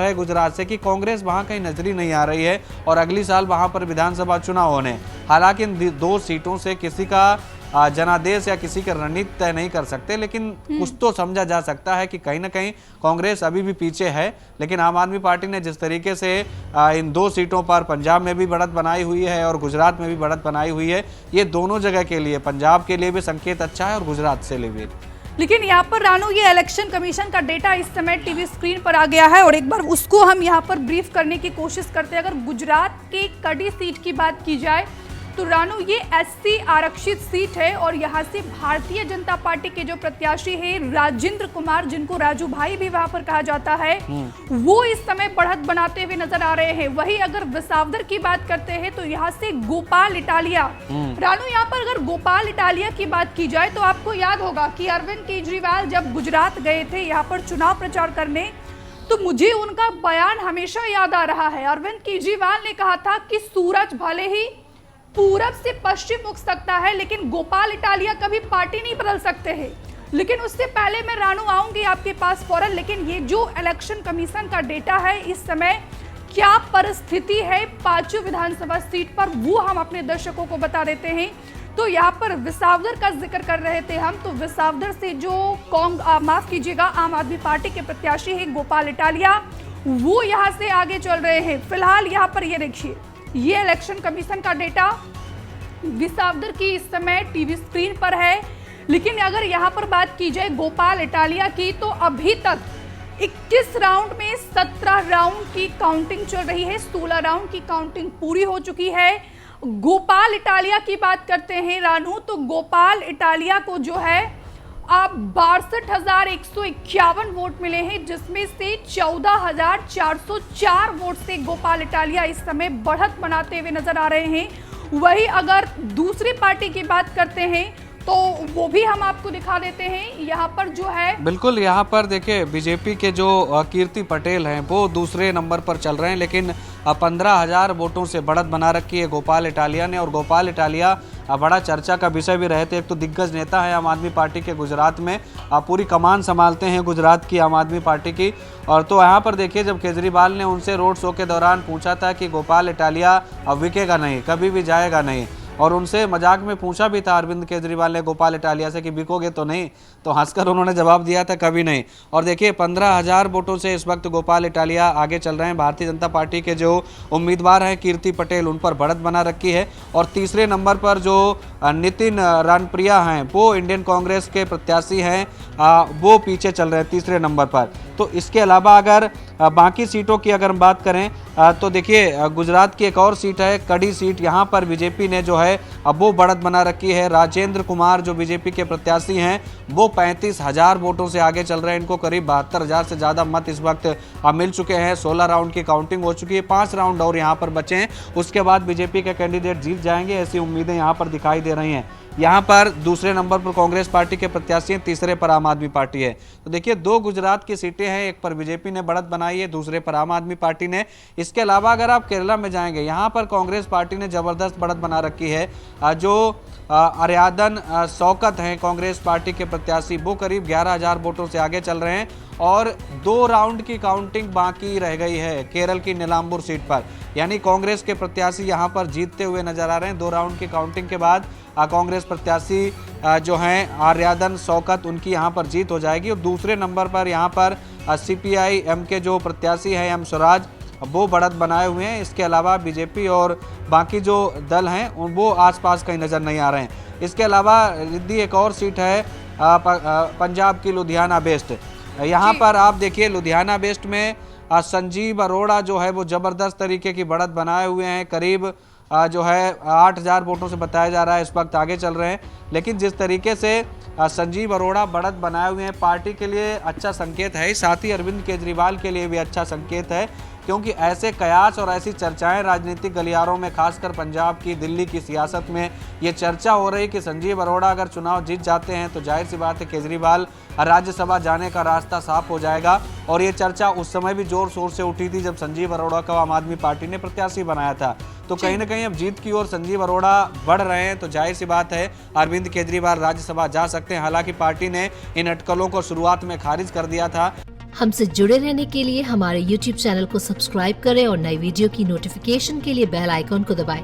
है गुजरात से कि कांग्रेस वहां कहीं नजरी नहीं आ रही है और अगली साल वहां पर विधानसभा चुनाव होने। हालांकि इन 2 सीटों से किसी का जनादेश या किसी की रणनीति तय नहीं कर सकते, लेकिन कुछ तो समझा जा सकता है कि कहीं ना कहीं कांग्रेस अभी भी पीछे है। लेकिन आम आदमी पार्टी ने जिस तरीके से इन 2 सीटों पर पंजाब में भी बढ़त बनाई हुई है और गुजरात में भी बढ़त बनाई हुई है, ये दोनों जगह के लिए, पंजाब के लिए भी संकेत अच्छा है और गुजरात से भी। लेकिन यहाँ पर रानू, ये इलेक्शन कमीशन का डेटा इस समय टीवी स्क्रीन पर आ गया है और एक बार उसको हम यहाँ पर ब्रीफ करने की कोशिश करते हैं। अगर गुजरात की कड़ी सीट की बात की जाए तो रानू, ये एससी आरक्षित सीट है और यहाँ से भारतीय जनता पार्टी के जो प्रत्याशी है राजेंद्र कुमार, जिनको राजू भाई भी वहां पर कहा जाता है, वो इस समय बढ़त बनाते हुए नजर आ रहे हैं। वही अगर विसावदर की बात करते हैं तो यहाँ से गोपाल इटालिया। रानू, यहाँ पर अगर गोपाल इटालिया की बात की जाए तो आपको याद होगा कि अरविंद केजरीवाल जब गुजरात गए थे यहाँ पर चुनाव प्रचार करने, तो मुझे उनका बयान हमेशा याद आ रहा है। अरविंद केजरीवाल ने कहा था कि सूरज भले ही पूरब से पश्चिम उग सकता है, लेकिन गोपाल इटालिया कभी पार्टी नहीं बदल सकते हैं। लेकिन उससे पहले मैं रानू आऊंगी आपके पास फौरन, लेकिन ये जो इलेक्शन कमीशन का डेटा है इस समय क्या परिस्थिति है 5 विधानसभा सीट पर, वो हम अपने दर्शकों को बता देते हैं। तो यहाँ पर विसावदर का जिक्र कर रहे थे हम, तो विसावदर से जो माफ कीजिएगा आम आदमी पार्टी के प्रत्याशी है गोपाल इटालिया, वो यहाँ से आगे चल रहे हैं। फिलहाल यहाँ पर ये देखिए, ये इलेक्शन कमीशन का डेटा विसावदर की इस समय टीवी स्क्रीन पर है। लेकिन अगर यहाँ पर बात की जाए गोपाल इटालिया की, तो अभी तक 21 राउंड में 17 राउंड की काउंटिंग चल रही है, 16 राउंड की काउंटिंग पूरी हो चुकी है। गोपाल इटालिया की बात करते हैं रानू, तो गोपाल इटालिया को जो है अब 62,151 वोट मिले हैं, जिसमें से 14,404 वोट से गोपाल इटालिया इस समय बढ़त बनाते हुए नजर आ रहे हैं। वही अगर दूसरी पार्टी की बात करते हैं तो वो भी हम आपको दिखा देते हैं। यहाँ पर जो है, बिल्कुल, यहाँ पर देखिए बीजेपी के जो कीर्ति पटेल हैं वो दूसरे नंबर पर चल रहे हैं, लेकिन 15,000 वोटों से बढ़त बना रखी है गोपाल इटालिया ने। और गोपाल इटालिया बड़ा चर्चा का विषय भी रहे थे। एक तो दिग्गज नेता है आम आदमी पार्टी के गुजरात में, पूरी कमान संभालते हैं गुजरात की आम आदमी पार्टी की। और तो यहाँ पर देखिए, जब केजरीवाल ने उनसे रोड शो के दौरान पूछा था कि गोपाल इटालिया अब विकेगा नहीं, कभी भी जाएगा नहीं, और उनसे मजाक में पूछा भी था अरविंद केजरीवाल ने गोपाल इटालिया से कि बिकोगे तो नहीं, तो हंसकर उन्होंने जवाब दिया था कभी नहीं। और देखिए 15,000 वोटों से इस वक्त गोपाल इटालिया आगे चल रहे हैं। भारतीय जनता पार्टी के जो उम्मीदवार हैं कीर्ति पटेल, उन पर बढ़त बना रखी है। और तीसरे नंबर पर जो नितिन रणप्रिया हैं, वो इंडियन कांग्रेस के प्रत्याशी हैं, वो पीछे चल रहे हैं तीसरे नंबर पर। तो इसके अलावा अगर बाकी सीटों की अगर हम बात करें तो देखिए गुजरात की एक और सीट है कड़ी सीट, यहाँ पर बीजेपी ने जो है अब वो बढ़त बना रखी है। राजेंद्र कुमार जो बीजेपी के प्रत्याशी हैं वो 35,000 वोटों से आगे चल रहे हैं। इनको करीब 72,000 से ज़्यादा मत इस वक्त मिल चुके हैं। 16 राउंड की काउंटिंग हो चुकी है, 5 राउंड और यहाँ पर बचे हैं, उसके बाद बीजेपी के कैंडिडेट जीत जाएंगे, ऐसी उम्मीदें यहाँ पर दिखाई दे रही हैं। यहाँ पर दूसरे नंबर पर कांग्रेस पार्टी के प्रत्याशी हैं, तीसरे पर आम आदमी पार्टी है। तो देखिए 2 गुजरात की सीटें हैं, एक पर बीजेपी ने बढ़त बनाई है, दूसरे पर आम आदमी पार्टी ने। इसके अलावा अगर आप केरला में जाएंगे, यहाँ पर कांग्रेस पार्टी ने जबरदस्त बढ़त बना रखी है। जो अरियादन शौकत हैं कांग्रेस पार्टी के प्रत्याशी, वो करीब 11,000 वोटों से आगे चल रहे हैं। और 2 राउंड की काउंटिंग बाकी रह गई है केरल की नीलांबूर सीट पर, यानी कांग्रेस के प्रत्याशी यहाँ पर जीतते हुए नजर आ रहे हैं। 2 राउंड की काउंटिंग के बाद कांग्रेस प्रत्याशी जो हैं अरियादन शौकत, उनकी यहाँ पर जीत हो जाएगी। और दूसरे नंबर पर यहाँ पर CPI-M के जो प्रत्याशी हैं M स्वराज, वो बढ़त बनाए हुए हैं। इसके अलावा बीजेपी और बाकी जो दल हैं वो आसपास कहीं नज़र नहीं आ रहे हैं। इसके अलावा रिद्धि एक और सीट है पंजाब की लुधियाना वेस्ट। यहाँ पर आप देखिए लुधियाना वेस्ट में संजीव अरोड़ा जो है वो ज़बरदस्त तरीके की बढ़त बनाए हुए हैं, करीब जो है 8,000 वोटों से बताया जा रहा है इस वक्त आगे चल रहे हैं। लेकिन जिस तरीके से संजीव अरोड़ा बढ़त बनाए हुए हैं, पार्टी के लिए अच्छा संकेत है, साथ ही अरविंद केजरीवाल के लिए भी अच्छा संकेत है, क्योंकि ऐसे कयास और ऐसी चर्चाएं राजनीतिक गलियारों में, खासकर पंजाब की, दिल्ली की सियासत में ये चर्चा हो रही कि संजीव अरोड़ा अगर चुनाव जीत जाते हैं तो जाहिर सी बात है केजरीवाल राज्यसभा जाने का रास्ता साफ हो जाएगा। और ये चर्चा उस समय भी जोर शोर से उठी थी जब संजीव अरोड़ा को आम आदमी पार्टी ने प्रत्याशी बनाया था। तो कहीं ना कहीं अब जीत की ओर संजीव अरोड़ा बढ़ रहे हैं, तो जाहिर सी बात है अरविंद केजरीवाल राज्यसभा जा सकते हैं। हालांकि पार्टी ने इन अटकलों को शुरुआत में खारिज कर दिया था। हमसे जुड़े रहने के लिए हमारे YouTube चैनल को सब्सक्राइब करें और नई वीडियो की नोटिफिकेशन के लिए बेल आइकॉन को दबाएं।